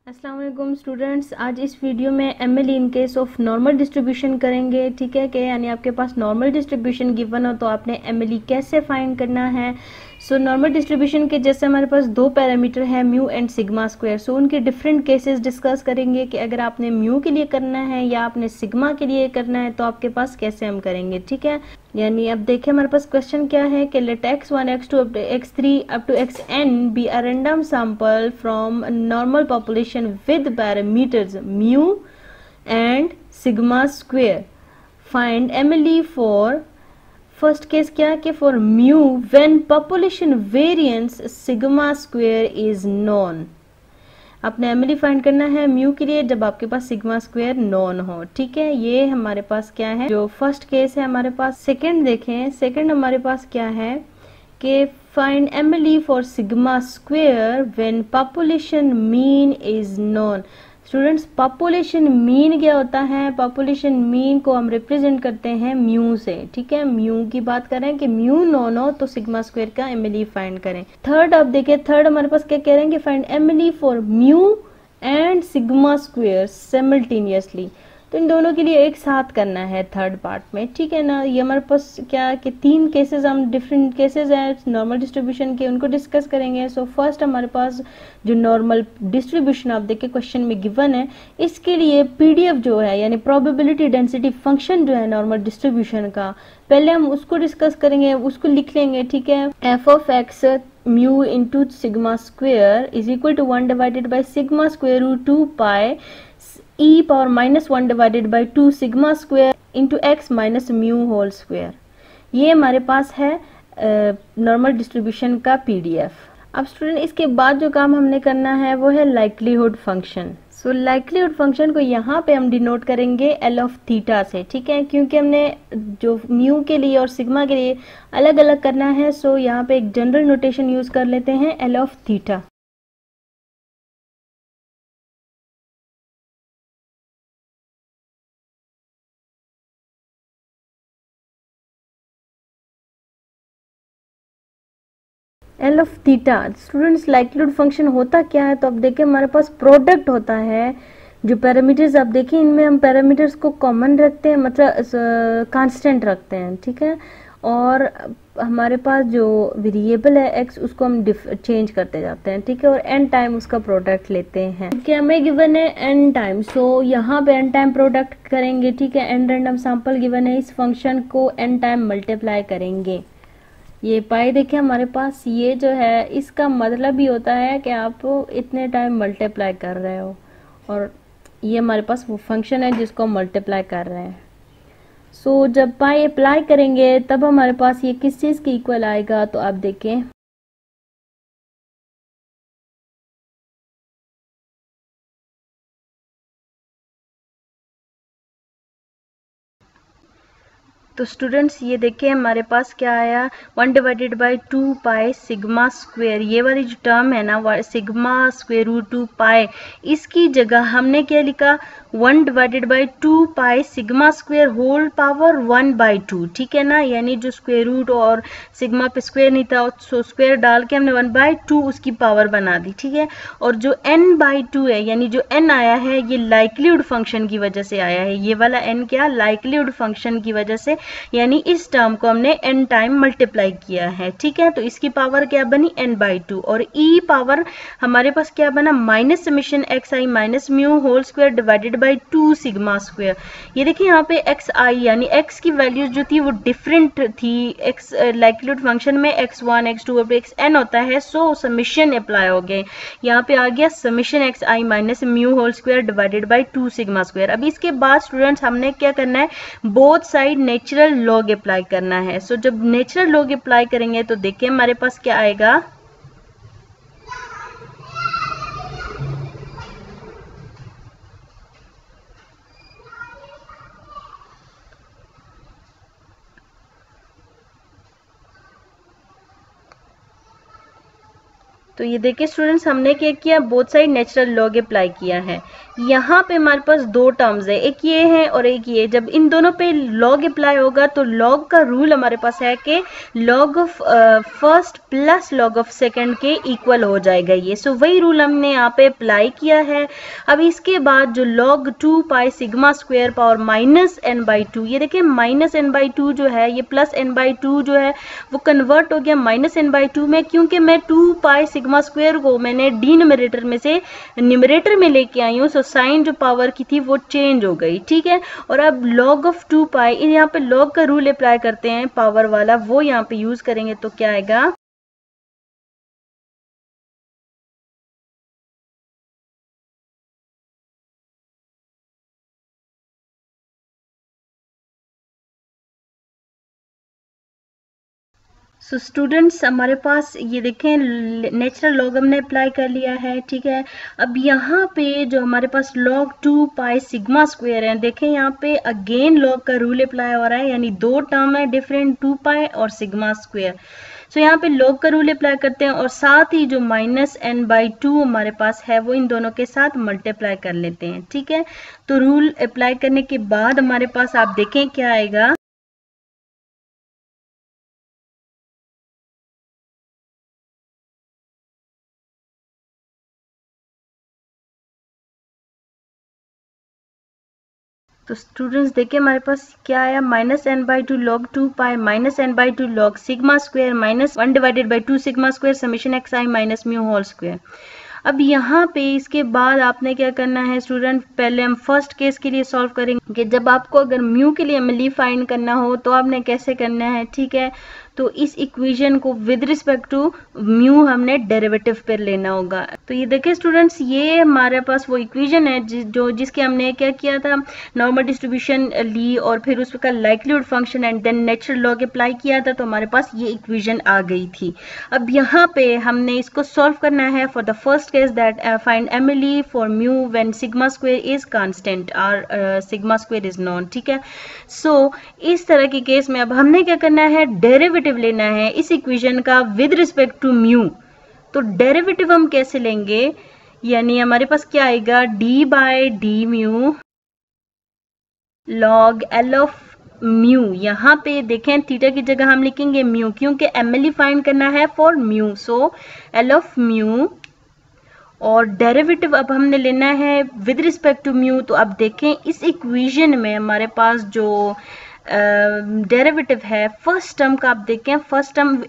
अस्सलाम वालेकुम स्टूडेंट्स, आज इस वीडियो में ML in case of normal distribution करेंगे। ठीक है कि यानी आपके पास नॉर्मल डिस्ट्रीब्यूशन गिवन हो तो आपने एमएल कैसे फाइंड करना है। सो नॉर्मल डिस्ट्रीब्यूशन के जैसे हमारे पास दो पैरामीटर है म्यू एंड सिग्मा स्क्वायर। सो उनके डिफरेंट केसेस डिस्कस करेंगे कि अगर आपने म्यू के लिए करना है या आपने सिग्मा के लिए करना है तो आपके पास कैसे हम करेंगे। ठीक है, यानी अब देखिए हमारे पास क्वेश्चन क्या है कि late x1 x2 up to x3 up to xn be a random sample from a normal population with parameters mu and sigma square. Find MLE for first case क्या है कि for mu when population variance sigma square is non. आपने MLE find करना है mu के लिए जब आपके पास सिग्मा स्क्वायर नॉन हो। ठीक है, ये हमारे पास क्या है जो फर्स्ट केस है। हमारे पास सेकंड देखें, सेकंड हमारे पास क्या है कि find MLE for sigma square when population mean is non. Students, population mean क्या होता है? पॉपुलेशन मीन को हम रिप्रेजेंट करते हैं म्यू से। ठीक है, म्यू की बात करें कि म्यू नॉन हो तो सिग्मा स्क्वायर का एमएलई फाइंड करें। थर्ड आप देखिए, थर्ड हमारे पास क्या कह रहे हैं कि find MLE for mu and sigma square simultaneously. तो इन दोनों के लिए एक साथ करना है थर्ड पार्ट में। ठीक है ना, ये हमारे पास क्या कि तीन केसेस, हम डिफरेंट केसेस हैं नॉर्मल डिस्ट्रीब्यूशन के, उनको डिस्कस करेंगे। सो फर्स्ट हमारे पास जो नॉर्मल डिस्ट्रीब्यूशन आप देखिए क्वेश्चन में गिवन है, इसके लिए पीडीएफ जो है यानी प्रोबेबिलिटी डेंसिटी फंक्शन जो है नॉर्मल डिस्ट्रीब्यूशन का, पहले हम उसको डिस्कस करेंगे, उसको लिख लेंगे। ठीक है, F of X mu into sigma square is equal to 1 divided by sigma square root 2 pi e power -1 divided by 2 sigma square into X minus mu whole square. ये हमारे पास है नॉर्मल डिस्ट्रीब्यूशन का पीडीएफ। अब student इसके बाद जो काम हमने करना है वो है likelihood function. So likelihood function को यहाँ पे हम डिनोट करेंगे एल ऑफ थीटा से। ठीक है, क्योंकि हमने जो म्यू के लिए और सिग्मा के लिए अलग अलग करना है, सो यहाँ पे एक जनरल नोटेशन यूज कर लेते हैं L of theta. L of theta students likelihood function होता क्या है? तो अब देखिए हमारे पास प्रोडक्ट होता है। जो पैरामीटर्स आप देखिए इनमें हम पैरामीटर्स को कॉमन रखते हैं, मतलब कांस्टेंट रखते हैं। ठीक है, और हमारे पास जो वेरिएबल है एक्स उसको हम चेंज करते जाते हैं। ठीक है, और एन टाइम उसका प्रोडक्ट लेते हैं। क्या हमें गिवन है एन टाइम, सो यहाँ पे एन टाइम प्रोडक्ट करेंगे। ठीक है, एन रैंडम सैंपल गिवन है, इस फंक्शन को एन टाइम मल्टीप्लाई करेंगे। ये पाई देखिए हमारे पास, ये जो है इसका मतलब ही होता है कि आप इतने टाइम मल्टीप्लाई कर रहे हो, और ये हमारे पास वो फंक्शन है जिसको हम मल्टीप्लाई कर रहे हैं। सो जब पाई अप्लाई करेंगे तब हमारे पास ये किस चीज़ के इक्वल आएगा? तो आप देखें, तो स्टूडेंट्स ये देखिए हमारे पास क्या आया, 1 divided by 2 pi sigma square. ये वाली जो टर्म है ना सिग्मा स्क्वेयर रूट 2 पाई, इसकी जगह हमने क्या लिखा 1 divided by 2 pi sigma square whole power 1 by 2। ठीक है ना, यानी जो स्क्वेयर रूट और सिग्मा पे स्क्वेयर नहीं था सो स्क्वेयर डाल के हमने 1 बाई 2 उसकी पावर बना दी। ठीक है, और जो n बाई 2 है यानी जो n आया है ये लाइक्लीहुड फंक्शन की वजह से आया है। ये वाला n क्या, लाइक्लीहुड फंक्शन की वजह से, यानी इस टर्म को हमने n टाइम मल्टीप्लाई किया है। ठीक है, तो इसकी पावर क्या बनी n बाई 2, और e पावर हमारे पास क्या बना minus summation X I minus mu whole square divided by 2 sigma square. ये देखिए यहाँ पे एक्स आई यानी एक्स की वैल्यूज जो थी वो डिफरेंट थी। एक्स लाइक्लीहुड फंक्शन में x1 x2 xn होता है, सो समेशन अप्लाई हो गए। यहाँ पे आ गया summation X I minus mu whole square divided by 2 sigma square. अभी इसके बाद स्टूडेंट्स हमने क्या करना है, both side natural log apply करना है। सो जब नेचुरल लॉग अप्लाई करेंगे तो देखिए हमारे पास क्या आएगा, तो ये देखिए स्टूडेंट्स, हमने क्या किया, both side natural log apply किया है। यहाँ पे हमारे पास दो टर्म्स है, एक ये है और एक ये। जब इन दोनों पे लॉग अप्लाई होगा तो लॉग का रूल हमारे पास है कि log of first plus log of second के इक्वल हो जाएगा ये। सो वही रूल हमने यहाँ पे अप्लाई किया है। अब इसके बाद जो log 2 pi sigma square power minus n by 2, ये देखिए माइनस n बाई 2 जो है ये प्लस n बाई 2 जो है वो कन्वर्ट हो गया माइनस n बाई 2 में, क्योंकि मैं 2 पाई सिग्मा स्क्वायर को मैंने डिनोमिनेटर में से न्यूमरेटर में लेके आई हूँ। सो साइन जो पावर की थी वो चेंज हो गई, ठीक है। और अब log ऑफ 2 पाई, यहाँ पे log का रूल अप्लाई करते हैं पावर वाला, वो यहाँ पे यूज करेंगे तो क्या आएगा, सो स्टूडेंट्स हमारे पास ये देखें नेचुरल लॉग हमने अप्लाई कर लिया है, ठीक है। अब यहाँ पे जो हमारे पास log 2 पाई सिग्मा स्क्वायर है, देखें यहाँ पे अगेन लॉग का रूल अप्लाई हो रहा है, यानी दो टर्म है डिफरेंट, 2 पाई और सिग्मा स्क्वायर। सो यहाँ पे लॉग का रूल अप्लाई करते हैं और साथ ही जो माइनस n बाई 2 हमारे पास है वो इन दोनों के साथ मल्टीप्लाई कर लेते हैं, ठीक है। तो रूल अप्लाई करने के बाद हमारे पास आप देखें क्या आएगा, तो स्टूडेंट्स देखिए हमारे पास क्या आया, minus n by 2 log 2 pi minus n by 2 log sigma square minus 1 divided by 2 sigma square summation X I minus mu whole square. अब यहाँ पे इसके बाद आपने क्या करना है स्टूडेंट, पहले हम फर्स्ट केस के लिए सॉल्व करेंगे कि जब आपको अगर म्यू के लिए एमएलई फाइंड करना हो तो आपने कैसे करना है, ठीक है। तो इस इक्वेशन को विद रिस्पेक्ट टू म्यू हमने डेरिवेटिव पर लेना होगा। तो ये देखिए स्टूडेंट्स, ये हमारे पास वो इक्वेशन है जिसके हमने क्या किया था, नॉर्मल डिस्ट्रीब्यूशन ली और फिर उसका likelihood function and then natural log apply किया था, तो हमारे पास ये इक्वेशन आ गई थी। अब यहाँ पे हमने इसको सॉल्व करना है for the first case that find MLE for mu when sigma square is constant और सिग्मा स्क्वायर इज नॉन, ठीक है। सो इस तरह के केस में अब हमने क्या करना है, डेरिवेटिव लेना है इस इक्वेशन का विद रिस्पेक्ट टू म्यू। तो डेरिवेटिव हम कैसे लेंगे, यानी हमारे पास क्या आएगा, D by D mu log L of mu. यहाँ पे देखें थीटा की जगह हम लिखेंगे म्यू, क्योंकि एमएलई फाइंड करना है for mu. So L of mu और डेरिवेटिव अब हमने लेना है विद रिस्पेक्ट टू म्यू। तो अब देखें इस इक्वेशन में हमारे पास जो डेरिवेटिव है फर्स्ट टर्म का, आप देखें first term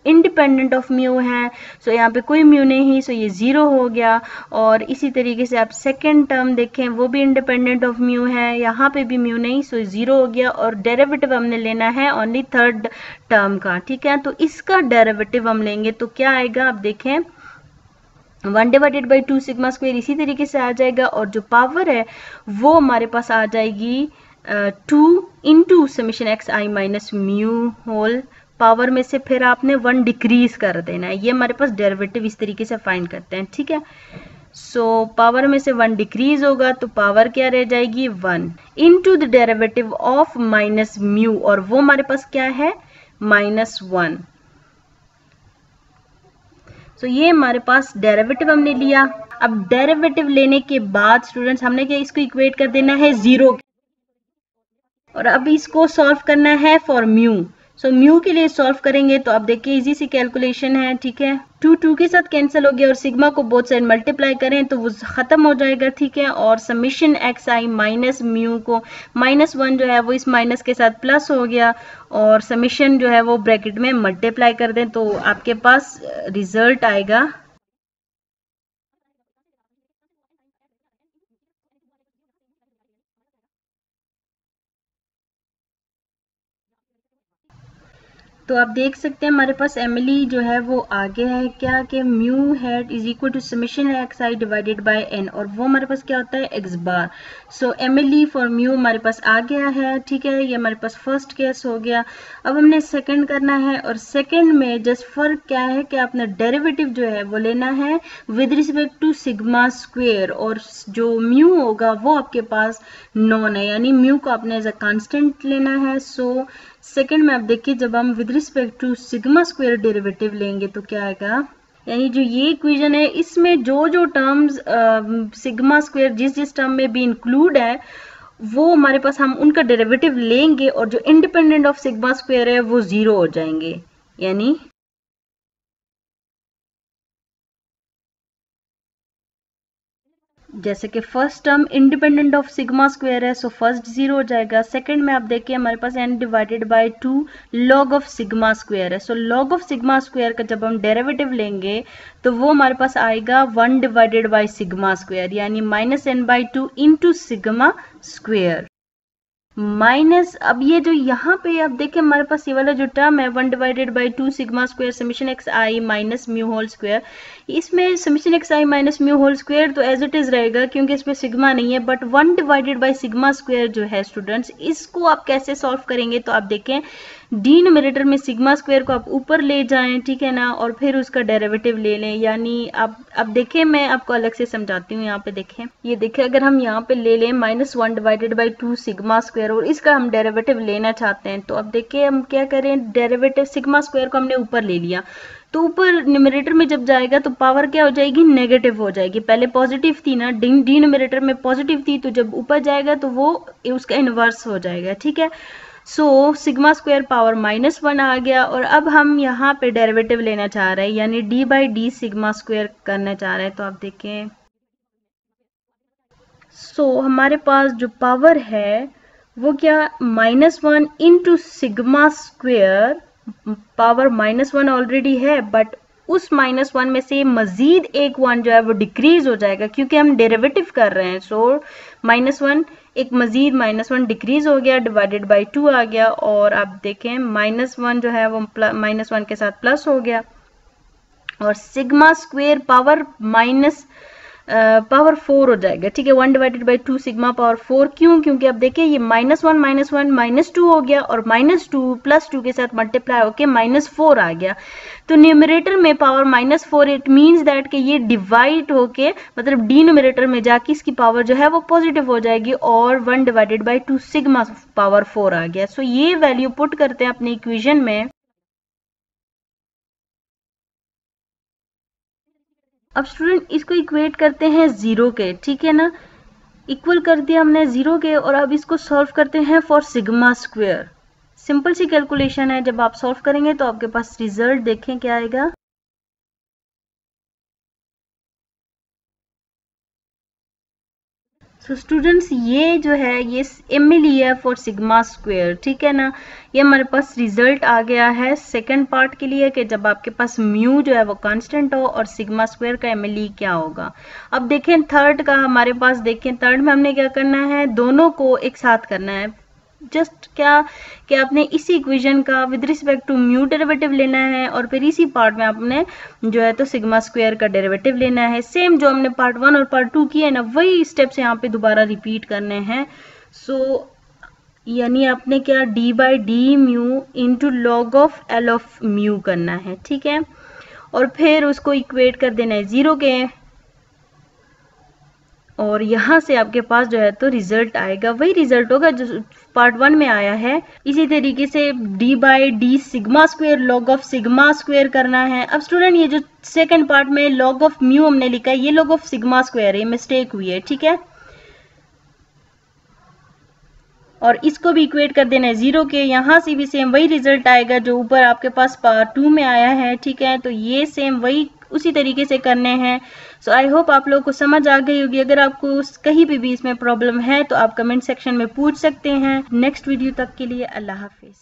independent of mu है, सो यहाँ पे कोई म्यू नहीं, सो ये जीरो हो गया। और इसी तरीके से आप सेकंड टर्म देखें वो भी इंडिपेंडेंट ऑफ म्यू है, यहाँ पे भी म्यू नहीं, सो जीरो हो गया। और डेरिवेटिव हमने लेना है ओनली थर्ड टर्म का, ठीक है। तो इसका डेरिवेटिव हम लेंगे तो क्या आएगा, आप देखें 1 डिवाइडेड बाई 2 सिग्मा स्क्वायर इसी तरीके से आ जाएगा और जो पावर है वो हमारे पास आ जाएगी 2 into summation X I minus mu whole power में से फिर आपने 1 डिक्रीज कर देना है। ये हमारे पास डेरिवेटिव इस तरीके से फाइंड करते हैं, ठीक है। सो पावर में से 1 डिक्रीज होगा तो पावर क्या रह जाएगी 1 into the derivative of minus mu, और वो हमारे पास क्या है -1। सो ये हमारे पास डेरिवेटिव हमने लिया। अब डेरिवेटिव लेने के बाद स्टूडेंट्स हमने क्या इसको इक्वेट कर देना है 0 और अब इसको सॉल्व करना है फॉर म्यू। सो म्यू के लिए सॉल्व करेंगे तो अब देखिए इजी सी कैलकुलेशन है, ठीक है। 2 के साथ कैंसिल हो गया और सिग्मा को बोथ साइड मल्टीप्लाई करें तो वो खत्म हो जाएगा, ठीक है। और summation X I minus mu को -1 जो है वो इस माइनस के साथ प्लस हो गया और समेशन जो है वो ब्रैकेट में मल्टीप्लाई कर दें तो आपके पास रिजल्ट आएगा तो आप देख सकते हैं हमारे पास एमएलई जो है वो आगे है क्या कि mu hat is equal to summation X I divided by N, और वो हमारे पास क्या होता है X bar. So MLE for mu हमारे पास आ गया है, ठीक है। ये हमारे पास फर्स्ट केस हो गया। अब हमने सेकंड करना है और सेकंड में जस्ट फर्क क्या है कि आपने डेरिवेटिव जो है वो लेना है with respect to sigma square और जो म्यू होगा वो आपके पास नॉन है, यानी म्यू को आपने एज अ कांस्टेंट लेना है। सो सेकंड में आप देखिए जब हम with respect to sigma square derivative लेंगे तो क्या आएगा, यानी जो ये इक्वेशन है इसमें जो टर्म्स सिग्मा स्क्वायर जिस टर्म में भी इंक्लूड है वो हमारे पास, हम उनका डेरिवेटिव लेंगे और जो इंडिपेंडेंट ऑफ सिग्मा स्क्वायर है वो 0 हो जाएंगे। यानी जैसे कि first term independent of sigma square है, सो फर्स्ट 0 हो जाएगा। सेकंड में आप देखिए हमारे पास n divided by 2 log of sigma square है, so log of sigma square का जब हम डेरिवेटिव लेंगे तो वो हमारे पास आएगा 1 डिवाइडेड बाय सिग्मा स्क्वायर, यानी -n/2 into sigma square minus. अब ये जो यहाँ पे आप देखें हमारे पास ये वाला जो टर्म है 1 divided by 2 sigma square summation X I minus mu whole square, इसमें summation X I minus mu whole square तो एज इट इज रहेगा क्योंकि इसमें सिग्मा नहीं है, but 1 divided by sigma square जो है स्टूडेंट्स, इसको आप कैसे सॉल्व करेंगे? तो आप देखें डिनोमिनेटर में सिग्मा स्क्वायर को आप ऊपर ले जाएं, ठीक है ना, और फिर उसका डेरिवेटिव ले लें। यानी आप अब देखें मैं आपको अलग से समझाती हूँ। यहाँ पे देखें, ये देखें अगर हम यहाँ पे ले लें -1 डिवाइडेड बाई 2 सिग्मा स्क्वायर और इसका हम डेरिवेटिव लेना चाहते हैं, तो अब देखिए हम क्या करें, डेरिवेटिव सिग्मा स्क्वायर को हमने ऊपर ले लिया तो ऊपर न्यूमरेटर में जब जाएगा तो पावर क्या हो जाएगी, नेगेटिव हो जाएगी। पहले पॉजिटिव थी ना, डिनोमिनेटर में पॉजिटिव थी, तो जब ऊपर जाएगा तो वो उसका इन्वर्स हो जाएगा, ठीक है। सो सिग्मा स्क्वायर पावर -1 आ गया और अब हम यहाँ पे डेरिवेटिव लेना चाह रहे हैं, यानी d by D sigma square करना चाह रहे हैं। तो आप देखें हमारे पास जो पावर है वो क्या, -1 into sigma square, power -1 already है बट उस -1 में से मजीद एक 1 जो है वो डिक्रीज हो जाएगा क्योंकि हम डेरिवेटिव कर रहे हैं। सो -1 एक मजीद -1 डिक्रीज हो गया, डिवाइडेड बाई 2 आ गया और आप देखें -1 जो है वो -1 के साथ प्लस हो गया और सिग्मा स्क्वायर पावर पावर 4 हो जाएगा, ठीक है। 1 डिवाइडेड बाई 2 सिग्मा पावर 4, क्यों? क्योंकि अब देखिए ये -1 -2 हो गया और -2 प्लस 2 के साथ मल्टीप्लाई होके -4 आ गया। तो न्यूमरेटर में पावर -4, इट मीन्स दैट कि ये डिवाइड होके मतलब डिनोमिनेटर में जाके इसकी पावर जो है वो पॉजिटिव हो जाएगी और 1 डिवाइडेड बाई 2 सिग्मा पावर 4 आ गया। सो ये वैल्यू पुट करते हैं अपनी इक्वेशन में। अब स्टूडेंट इसको इक्वेट करते हैं 0 के, ठीक है ना, इक्वल कर दिया हमने 0 के और अब इसको सॉल्व करते हैं फॉर सिग्मा स्क्वायर। सिंपल सी कैलकुलेशन है, जब आप सॉल्व करेंगे तो आपके पास रिजल्ट देखें क्या आएगा। सो स्टूडेंट्स ये जो है ये ml है फॉर सिग्मा स्क्वायर, ठीक है ना। ये हमारे पास रिजल्ट आ गया है सेकंड पार्ट के लिए कि जब आपके पास म्यू जो है वो कांस्टेंट हो और सिग्मा स्क्वायर का ml क्या होगा। अब देखें थर्ड का हमारे पास, देखें थर्ड में हमने क्या करना है, दोनों को एक साथ करना है। जस्ट क्या कि आपने इसी इक्वेशन का with respect to mu derivative लेना है और फिर इसी पार्ट में आपने जो है तो सिग्मा स्क्वायर का डेरिवेटिव लेना है। सेम जो हमने पार्ट 1 और पार्ट 2 किए ना वही स्टेप्स यहाँ पे दोबारा रिपीट करने हैं। सो यानी आपने क्या d by D mu into log of L of mu करना है, ठीक है, और फिर उसको इक्वेट कर देना है 0 के और यहाँ से आपके पास जो है तो रिजल्ट आएगा, वही रिजल्ट होगा जो पार्ट 1 में आया है। इसी तरीके से d by D sigma square log of sigma square करना है। अब स्टूडेंट ये जो सेकंड पार्ट में लॉग ऑफ म्यू हमने लिखा है ये लॉग ऑफ सिग्मा स्क्वायर है, मिस्टेक हुई है, ठीक है, और इसको भी इक्वेट कर देना है 0 के। यहाँ से भी सेम वही रिजल्ट आएगा जो ऊपर आपके पास पार्ट 2 में आया है, ठीक है। तो ये सेम वही उसी तरीके से करने हैं। सो आई होप आप लोगों को समझ आ गई होगी। अगर आपको कहीं भी इसमें प्रॉब्लम है तो आप कमेंट सेक्शन में पूछ सकते हैं। नेक्स्ट वीडियो तक के लिए अल्लाह हाफिज।